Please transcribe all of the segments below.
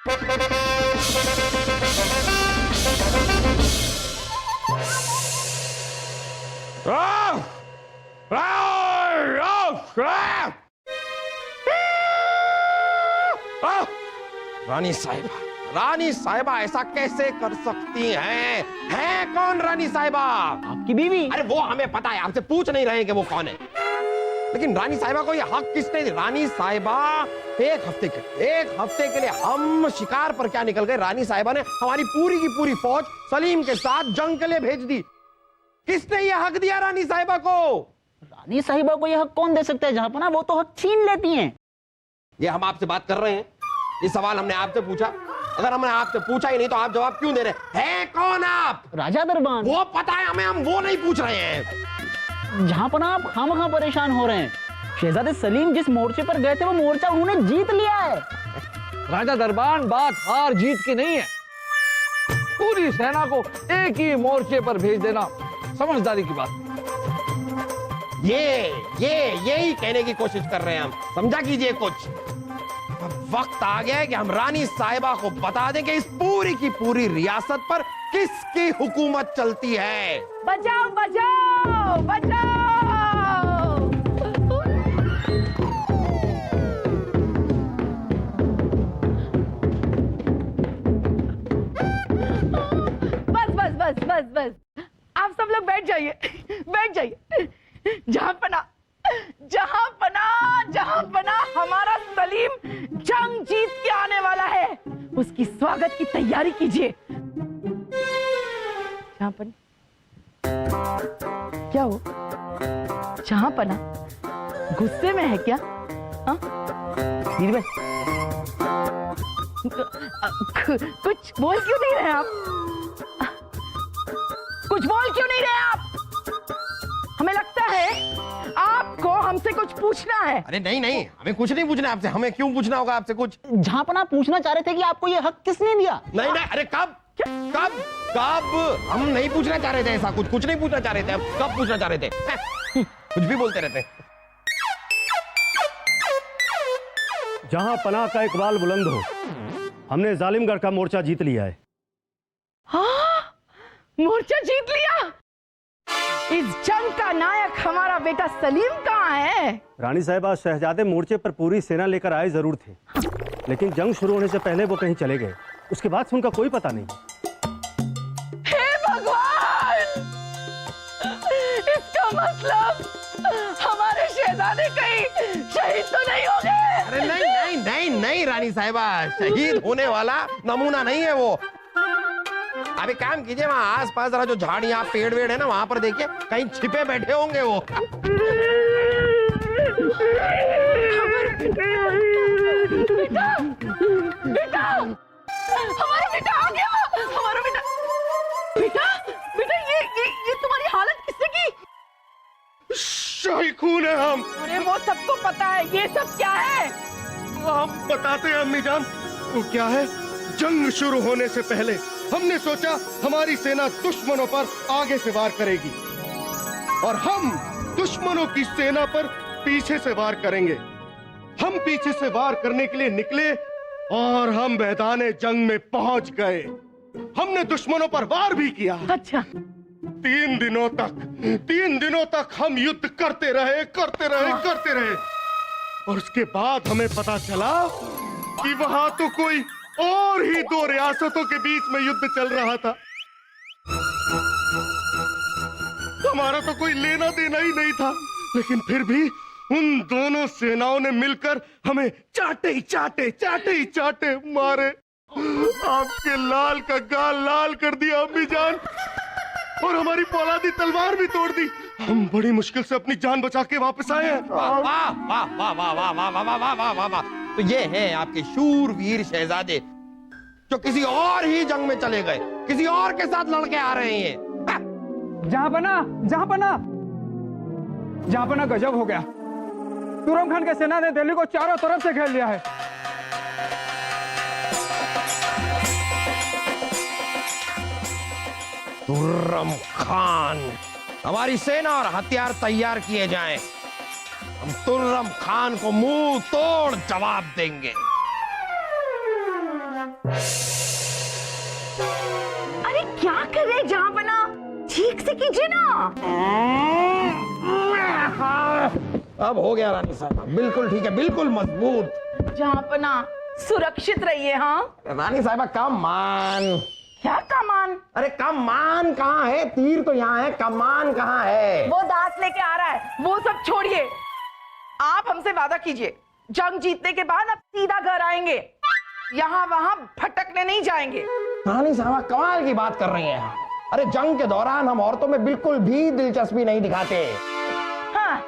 रानी साहिबा ऐसा कैसे कर सकती हैं कौन रानी साहिबा? आपकी बीवी। अरे वो हमें पता है, आपसे पूछ नहीं रहे कि वो कौन है, लेकिन रानी साहिबा को ये हक किसने दी? रानी साहिबा एक हफ्ते के लिए हम शिकार पर क्या निकल गए, रानी साहिबा ने हमारी पूरी की पूरी फौज सलीम के साथ जंग के लिए भेज दी। किसने ये हक दिया रानी साहिबा को? रानी साहिबा को यह हक कौन दे सकता है जहांपना, वो तो हक छीन लेती हैं। ये हम आपसे बात कर रहे हैं, ये सवाल हमने आपसे पूछा, अगर हमने आपसे पूछा ही नहीं तो आप जवाब क्यों दे रहे हैं? कौन आप? राजा दरबान। वो पता है हमें, हम वो नहीं पूछ रहे हैं। जहांपना आप खामखा परेशान हो रहे हैं, शहजादे सलीम जिस मोर्चे पर गए थे वो मोर्चा उन्होंने जीत लिया है। राजा दरबान, बात हार जीत की नहीं है, पूरी सेना को एक ही मोर्चे पर भेज देना समझदारी की बात। यही कहने की कोशिश कर रहे हैं हम, समझा कीजिए कुछ। वक्त आ गया है कि हम रानी साहिबा को बता दें कि इस पूरी की पूरी रियासत पर किसकी हुकूमत चलती है। बचाओ बचाओ बचाओ। बस बस बस बस बस, आप सब लोग बैठ जाइए, बैठ जाइए। जहां पना हमारा सलीम जंग जीत के आने वाला है, उसकी स्वागत की तैयारी कीजिए। जहांपना, क्या हो? जहांपना गुस्से में है क्या? हाँ? कुछ बोल क्यों नहीं रहे आप? कुछ बोल क्यों नहीं रहे आप? हमें लगता है आपको हमसे कुछ पूछना है। अरे नहीं, हमें कुछ नहीं पूछना आपसे। हमें क्यों पूछना होगा आपसे कुछ? जहांपना पूछना चाह रहे थे कि आपको ये हक किसने दिया? नहीं, अरे कब? हम नहीं पूछना चाह रहे थे ऐसा कुछ नहीं पूछना चाह रहे थे। हम कब पूछना चाह रहे थे? कुछ भी बोलते रहते। जहां पनाह का इकबाल बुलंद हो, हमने जालिमगढ़ का मोर्चा जीत लिया है। हाँ, मोर्चा जीत लिया? इस जंग का नायक हमारा बेटा सलीम कहाँ है? रानी साहिबा, शहजादे मोर्चे पर पूरी सेना लेकर आए जरूर थे, लेकिन जंग शुरू होने से पहले वो कहीं चले गए। उसके बाद से उनका कोई पता नहीं। हे भगवान, इसका मतलब हमारे शहजादे कहीं शहीद तो नहीं हो गए? अरे नहीं रानी साहिबा, शहीद होने वाला नमूना नहीं है वो। अभी काम कीजिए, वहाँ आसपास जरा जो झाड़ियाँ पेड़ वेड़ है ना, वहाँ पर देखिए, कहीं छिपे बैठे होंगे वो। बेटा, हमारा बेटा आ गया, हमारा बेटा। बेटा, ये तुम्हारी हालत किसने की? शाही खून है हम। अरे वो सबको पता है, ये सब क्या है? हम बताते हैं अम्मी जान। वो क्या है, जंग शुरू होने से पहले हमने सोचा हमारी सेना दुश्मनों पर आगे से वार करेगी और हम दुश्मनों की सेना पर पीछे से वार करेंगे। हम पीछे से वार करने के लिए निकले और हम मैदाने जंग में पहुंच गए। हमने दुश्मनों पर वार भी किया। अच्छा। 3 दिनों तक हम युद्ध करते रहे और उसके बाद हमें पता चला कि वहां तो कोई और ही 2 रियासतों के बीच में युद्ध चल रहा था। हमारा तो कोई लेना देना ही नहीं था, लेकिन फिर भी उन दोनों सेनाओं ने मिलकर हमें चाटे मारे। आपके लाल का गाल लाल कर दिया अम्मी जान, और हमारी पौलादी तलवार भी तोड़ दी। हम बड़ी मुश्किल से अपनी जान बचा के वापस आए हैं। वाह वाह वाह वाह वाह वाह वाह वाह वाह वाह वाह। तो ये हैं आपके शूरवीर शहजादे जो किसी और ही जंग में चले गए, किसी और के साथ लड़के आ रहे हैं। जहांपना गजब हो गया। तुरम खान के सेना ने दिल्ली को चारों तरफ से घेर लिया है। तुर्रम खान, हमारी सेना और हथियार तैयार किए जाएं। हम तुर्रम खान को मुंह तोड़ जवाब देंगे। अरे क्या कर रहे जहांपना, ठीक से कीजिए ना। अब हो गया रानी साहब, बिल्कुल ठीक है, बिल्कुल मजबूत। जहांपना सुरक्षित रहिए। हाँ रानी साहबा कमान। क्या कमान? अरे कमान कहाँ है? तीर तो यहाँ है, कमान कहाँ है? वो दास लेके आ रहा है, वो सब छोड़िए। आप हमसे वादा कीजिए, जंग जीतने के बाद आप सीधा घर आएंगे, यहाँ वहां भटकने नहीं जाएंगे। रानी साहबा कमाल की बात कर रही हैं। अरे जंग के दौरान हम औरतों में बिल्कुल भी दिलचस्पी नहीं दिखाते। हाँ,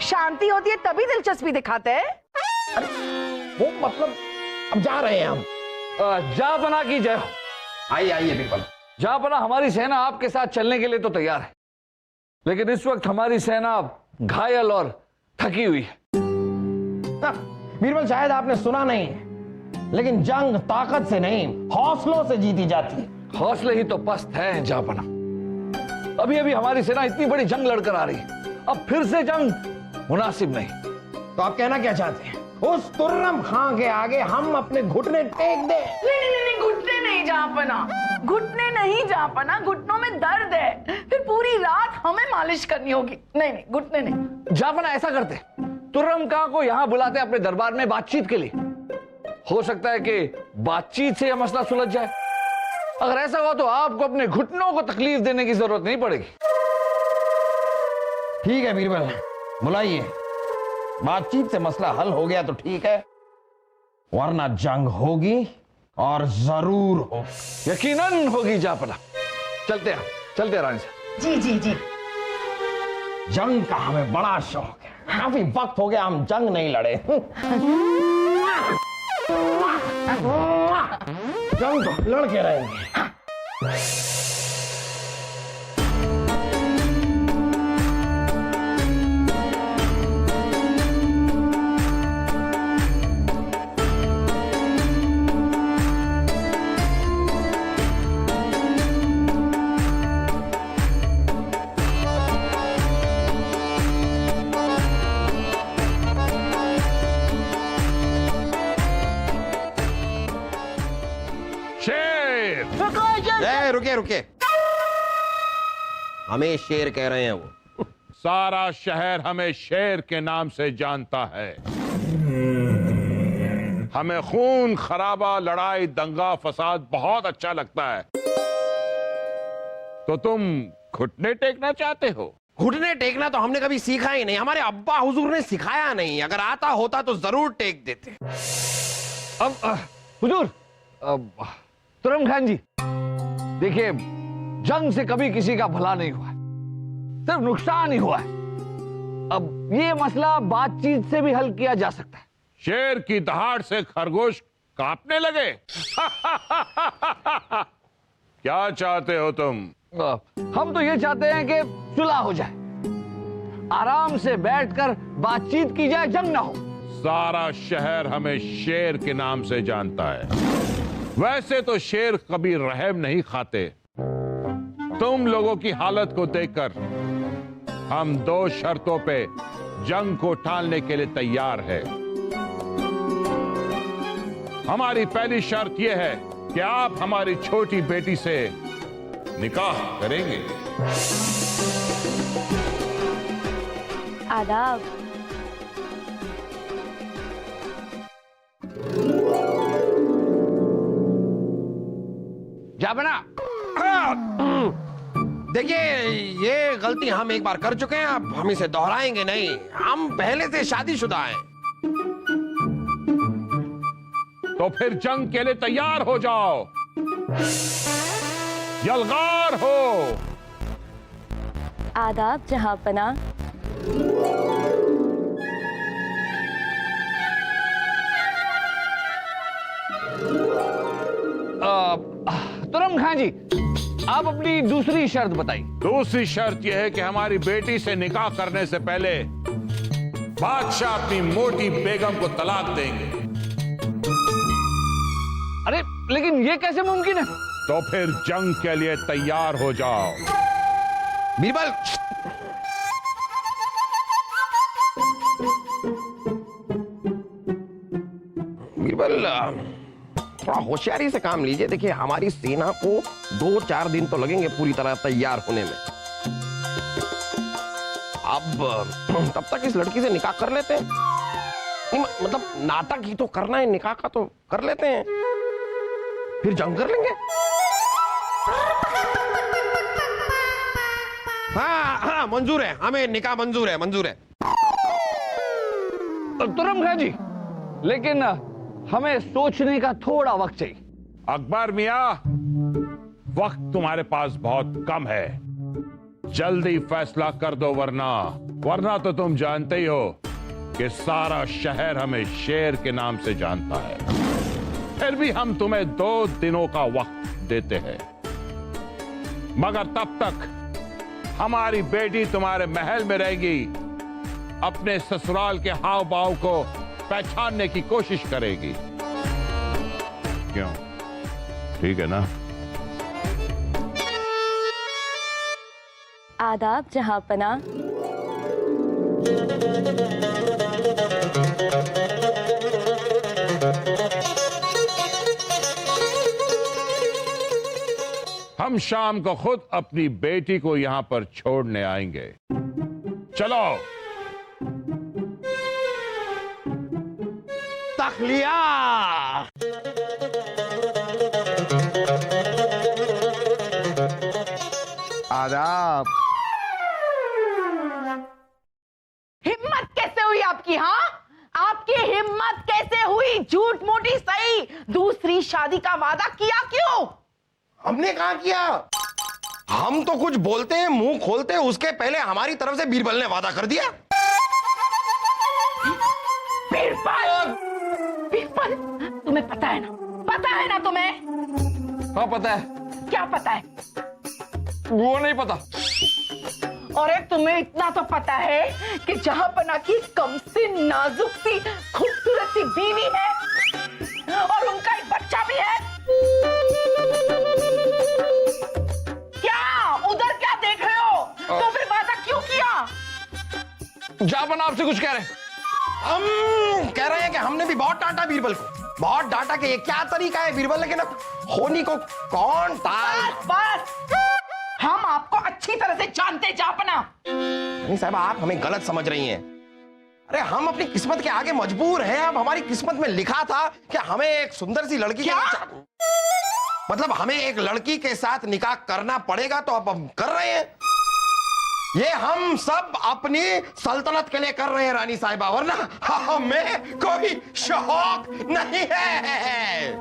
शांति होती है तभी दिलचस्पी दिखाते हैं। अरे वो मतलब अब जा रहे हैं हम। जहांपना की जय हो। आइए आइए बिल्कुल। जहांपना, हमारी सेना आपके साथ चलने के लिए तो तैयार है, लेकिन इस वक्त हमारी सेना घायल और थकी हुई है। बीरबल शायद आपने सुना नहीं, लेकिन जंग ताकत से नहीं हौसलों से जीती जाती है। हौसले ही तो पस्त हैं जहांपना। अभी अभी हमारी सेना इतनी बड़ी जंग लड़कर आ रही है, अब फिर से जंग मुनासिब नहीं। तो आप कहना क्या चाहते हैं? उस तुर्रम खां के आगे हम अपने घुटने टेक दें? नहीं, घुटने नहीं जहांपना, घुटने नहीं जहांपना, घुटनों में दर्द है, फिर पूरी रात हमें मालिश करनी होगी। नहीं, घुटने नहीं। जहांपना ऐसा करते, तुर्रम खां को यहां बुलाते अपने दरबार में बातचीत के लिए। हो सकता है कि बातचीत से यह मसला सुलझ जाए। अगर ऐसा हुआ तो आपको अपने घुटनों को तकलीफ देने की जरूरत नहीं पड़ेगी। ठीक है बीरबल, बुलाइए। बातचीत से मसला हल हो गया तो ठीक है, वरना जंग होगी और जरूर होगी। यकीनन होगी जहांपना। चलते हैं रानी साहब। जी। जंग का हमें बड़ा शौक है, काफी वक्त हो गया हम जंग नहीं लड़े। जंग तो लड़ के रहेंगे। रुके, हमें शेर कह रहे हैं वो। सारा शहर हमें शेर के नाम से जानता है। हमें खून खराबा, लड़ाई, दंगा, फसाद बहुत अच्छा लगता है। तो तुम घुटने टेकना चाहते हो? घुटने टेकना तो हमने कभी सीखा ही नहीं, हमारे अब्बा हुजूर ने सिखाया नहीं। अगर आता होता तो जरूर टेक देते। अब हुजूर, तुर्रम खान जी, देखिए, जंग से कभी किसी का भला नहीं हुआ है, सिर्फ नुकसान ही हुआ है। अब ये मसला बातचीत से भी हल किया जा सकता है। शेर की दहाड़ से खरगोश कांपने लगे। क्या चाहते हो तुम? हम तो ये चाहते हैं कि सुलह हो जाए, आराम से बैठकर बातचीत की जाए, जंग ना हो। सारा शहर हमें शेर के नाम से जानता है। वैसे तो शेर कभी रहम नहीं खाते। तुम लोगों की हालत को देखकर हम 2 शर्तों पे जंग को टालने के लिए तैयार है। हमारी पहली शर्त यह है कि आप हमारी छोटी बेटी से निकाह करेंगे। आदाब। जहांपना, देखिए, ये गलती हम एक बार कर चुके हैं, अब हम इसे दोहराएंगे नहीं। हम पहले से शादीशुदा हैं। तो फिर जंग के लिए तैयार हो जाओ, यलगार हो। आदाब जहांपना। तुर्रम खान जी, आप अपनी दूसरी शर्त बताइए। दूसरी शर्त यह है कि हमारी बेटी से निकाह करने से पहले बादशाह अपनी मोटी बेगम को तलाक देंगे। अरे लेकिन ये कैसे मुमकिन है? तो फिर जंग के लिए तैयार हो जाओ। बीरबल, थोड़ा होशियारी से काम लीजिए। देखिए हमारी सेना को 2-4 दिन तो लगेंगे पूरी तरह तैयार होने में। अब तब तक इस लड़की से निकाह कर लेते हैं। नहीं मतलब नाटक ही तो करना है, निकाह का तो कर लेते हैं, फिर जंग कर लेंगे। हाँ हाँ मंजूर है, हमें निकाह मंजूर है, मंजूर है। तुरम खान जी, लेकिन हमें सोचने का थोड़ा वक्त चाहिए। अकबर मियां, वक्त तुम्हारे पास बहुत कम है, जल्दी फैसला कर दो, वरना तो तुम जानते ही हो कि सारा शहर हमें शेर के नाम से जानता है। फिर भी हम तुम्हें 2 दिनों का वक्त देते हैं, मगर तब तक हमारी बेटी तुम्हारे महल में रहेगी, अपने ससुराल के हाव भाव को पहचानने की कोशिश करेगी। क्यों, ठीक है ना? आदाब जहांपना। हम शाम को खुद अपनी बेटी को यहां पर छोड़ने आएंगे। चलो। तखलिया। आदाब। हिम्मत कैसे हुई आपकी? हाँ, आपकी हिम्मत कैसे हुई? झूठ मोटी सही, दूसरी शादी का वादा किया क्यों? हमने कहा किया? हम तो कुछ बोलते हैं, मुंह खोलते हैं, उसके पहले हमारी तरफ से बीरबल ने वादा कर दिया। बीरबल, बीरबल, तुम्हें पता है ना? पता है ना तुम्हें? हाँ पता है। क्या पता है? वो नहीं पता। और एक तुम्हें इतना तो पता है कि जहांपना की कम सी नाजुक सी खूबसूरत सी बीवी है और उनका एक बच्चा भी है। क्या उधर क्या देख रहे हो? तो फिर वादा क्यों किया? जहांपना आपसे कुछ कह रहे हैं। हम कह रहे हैं कि हमने भी बहुत डांटा बीरबल को, बहुत डांटा कि ये क्या तरीका है बीरबल, लेकिन अब होनी को कौन टाल। बस हम आपको अच्छी तरह से जानते जहांपना। नहीं साहब, आप हमें गलत समझ रही हैं। अरे हम अपनी किस्मत के आगे मजबूर हैं। अब हमारी किस्मत में लिखा था कि हमें एक सुंदर सी लड़की मतलब हमें एक लड़की के साथ निकाह करना पड़ेगा, तो अब हम कर रहे हैं। ये हम सब अपनी सल्तनत के लिए कर रहे हैं रानी साहिबा, वरना हमें कोई शौक नहीं है।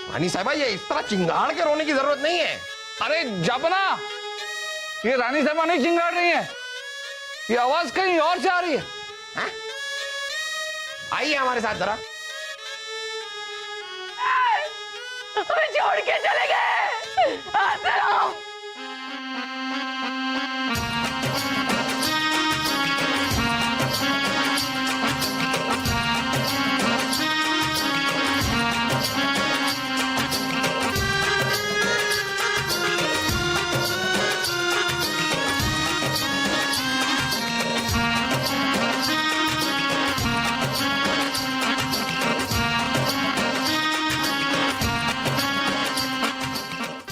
रानी साहिबा, ये इस तरह चिंगाड़ के रोने की जरूरत नहीं है। अरे जहांपना, ये रानी साहबा नहीं चिंगाड़ रही है, ये आवाज कहीं और से आ रही है। हाँ? आइए हमारे साथ जरा। हमें छोड़ के चले गए। आसराम।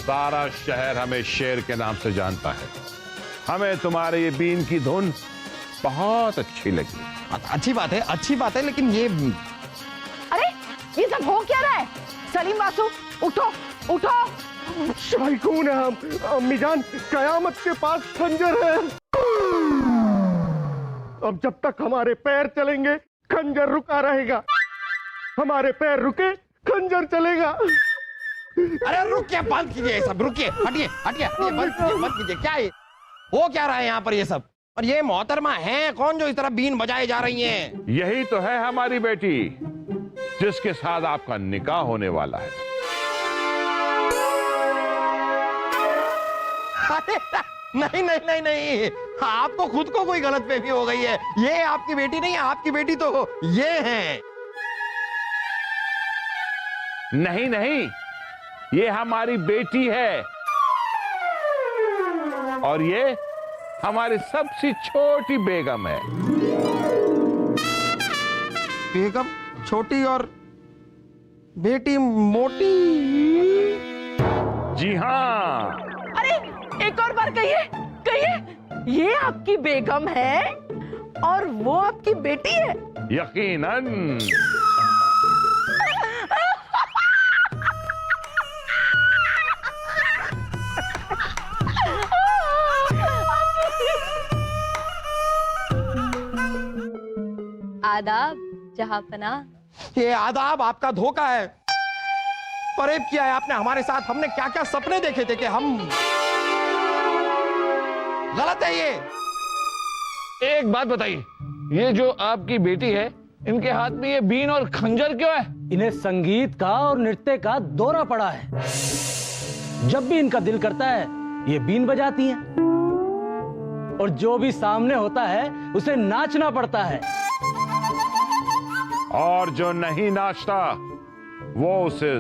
सारा शहर हमें शेर के नाम से जानता है। हमें तुम्हारे ये बीन की धुन बहुत अच्छी लगी। अच्छी बात है, अच्छी बात है, लेकिन ये अरे ये सब हो क्या रहा है? सलीम वासु, उठो उठो। शायकून है हम। अम्मी जान, कयामत के पास खंजर है। अब जब तक हमारे पैर चलेंगे खंजर रुका रहेगा, हमारे पैर रुके खंजर चलेगा। अरे रुकिए, बंद कीजिए ये सब, रुकिए, हटिए हटिए, बंद कीजिए, बंद कीजिए। क्या है हो क्या रहा है यहाँ पर ये सब? और ये मोहतरमा है कौन जो इस तरह बीन बजाए जा रही हैं? यही तो है हमारी बेटी, जिसके साथ आपका निकाह होने वाला है। अरे नहीं नहीं नहीं नहीं, आपको खुद को कोई गलतफहमी हो गई है। ये आपकी बेटी नहीं है, आपकी बेटी तो ये है। नहीं नहीं, ये हमारी बेटी है और ये हमारी सबसे छोटी बेगम है। बेगम छोटी और बेटी मोटी। जी हाँ, अरे एक और बार कहिए कहिए, ये आपकी बेगम है और वो आपकी बेटी है? यकीनन। आदाब जहांपना। ये आदाब आपका धोखा है। फरेब किया है आपने हमारे साथ। हमने क्या क्या सपने देखे थे कि हम गलत है ये। एक बात बताइए, ये जो आपकी बेटी है, इनके हाथ में ये बीन और खंजर क्यों है? इन्हें संगीत का और नृत्य का दौरा पड़ा है। जब भी इनका दिल करता है ये बीन बजाती हैं और जो भी सामने होता है उसे नाचना पड़ता है। और जो नहीं नाचता वो उसे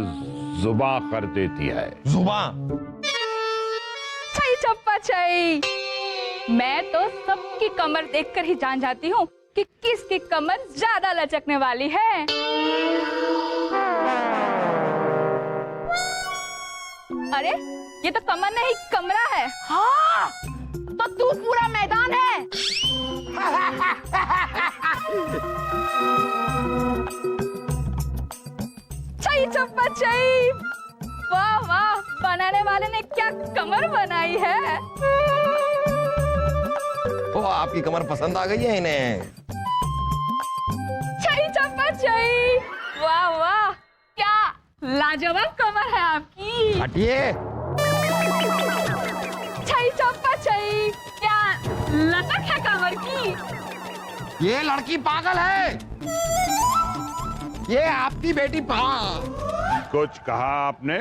जुबा कर देती है। जुबान। छई चप्पा छई। मैं तो सबकी कमर देखकर ही जान जाती हूँ कि किसकी कमर ज्यादा लचकने वाली है। अरे ये तो कमर नहीं कमरा है। हाँ, तो तू पूरा मैदान है। छई चप्पा छई। वाह वाह, बनाने वाले ने क्या कमर बनाई है। ओ आपकी कमर पसंद आ गई है इन्हें। छई चप्पा छई। वाह वाह, क्या लाजवाब कमर है आपकी। हटिए। छई चप्पा छई, क्या लचक है कमर की। ये लड़की पागल है। ये आपकी बेटी कुछ कहा आपने?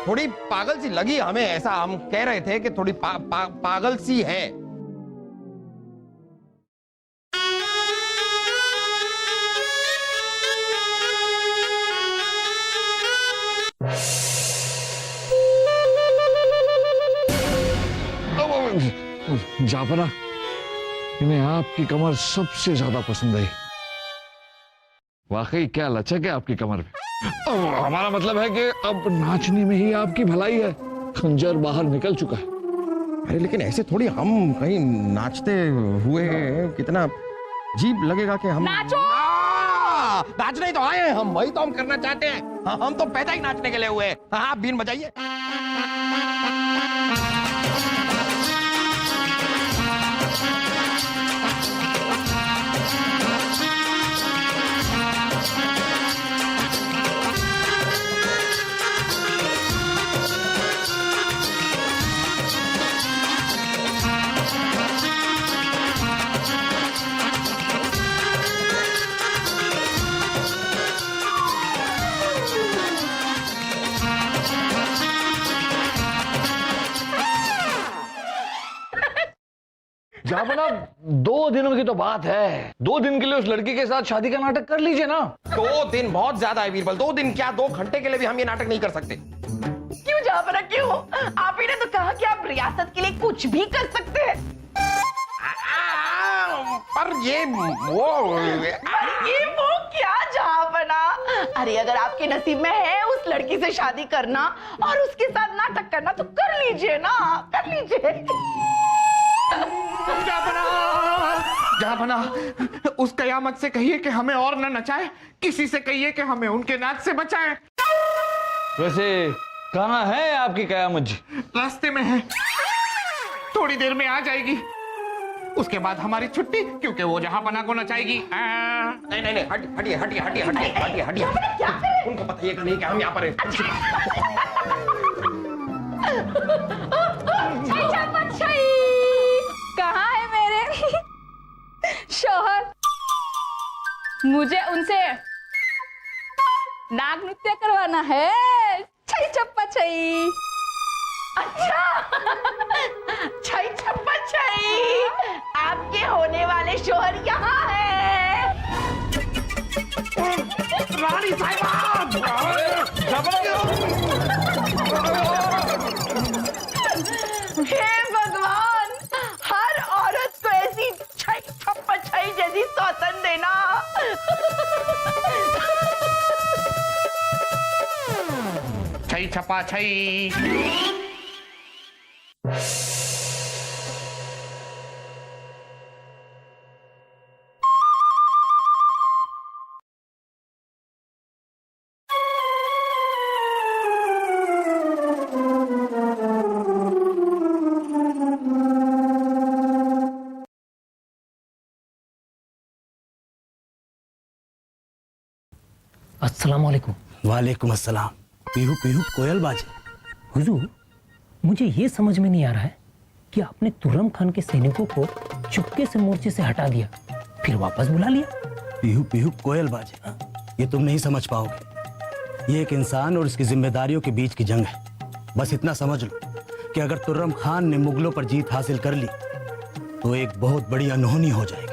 थोड़ी पागल सी लगी हमें, ऐसा हम कह रहे थे कि थोड़ी पागल सी है। जापना, इन्हें आपकी कमर सबसे ज्यादा पसंद आई। वाकई क्या लचक है आपकी कमर में। हमारा मतलब है कि अब नाचने में ही आपकी भलाई है। खंजर बाहर निकल चुका है। अरे लेकिन ऐसे थोड़ी हम कहीं नाचते हुए कितना अजीब लगेगा कि हम नाचो। नाचने ही तो आए हैं हम, वही तो हम करना चाहते हैं। हाँ, हम तो पैदा ही नाचने के लिए हुए हैं। हाँ, आप बीन बजाइए। जापना, 2 दिनों की तो बात है। 2 दिन के लिए उस लड़की के साथ शादी का नाटक कर लीजिए ना। 2 दिन बहुत ज्यादा है बीरबल। 2 दिन क्या, 2 घंटे के लिए भी हम ये नाटक नहीं कर सकते। क्यों जहांपना क्यों? आप ही ने तो कहा कि आप रियासत के लिए कुछ भी कर सकते हैं। पर ये वो क्या जहांपना? अरे अगर आपके नसीब में है उस लड़की से शादी करना और उसके साथ नाटक करना तो कर लीजिए ना, कर लीजिए। जहांपना, उस कयामत से कहिए कि हमें और न नचाए। किसी से कहिए कि हमें उनके नाच से बचाए। वैसे कहाँ है आपकी कयामत जी? रास्ते में है, थोड़ी देर में आ जाएगी। उसके बाद हमारी छुट्टी, क्योंकि वो जहांपना को नचाएगी। नहीं नहीं नहीं, हटिए हटिए हटिए हटिए हटिए हटिए। उनको पता ये नहीं कि हम यहाँ पर हैं। छई चप्पा छई। कहाँ है मेरे शौहर? मुझे उनसे नाग नृत्य करवाना है। छई चप्पा छई। अच्छा, छई छप्पा छई, आपके होने वाले शोहर यहाँ है। रानी साहिबा! छपा छई। अस्सलाम वालेकुम। वालेकुम अस्सलाम। पीहू पीहू कोयल बाजे। हुजूर, मुझे ये समझ में नहीं आ रहा है कि आपने तुर्रम खान के सैनिकों को चुपके से मोर्चे से हटा दिया, फिर वापस बुला लिया। पीहू पीहू कोयल बाजे, हाँ? ये तुम नहीं समझ पाओगे। ये एक इंसान और उसकी जिम्मेदारियों के बीच की जंग है। बस इतना समझ लो कि अगर तुर्रम खान ने मुगलों पर जीत हासिल कर ली तो एक बहुत बड़ी अनहोनी हो जाएगी।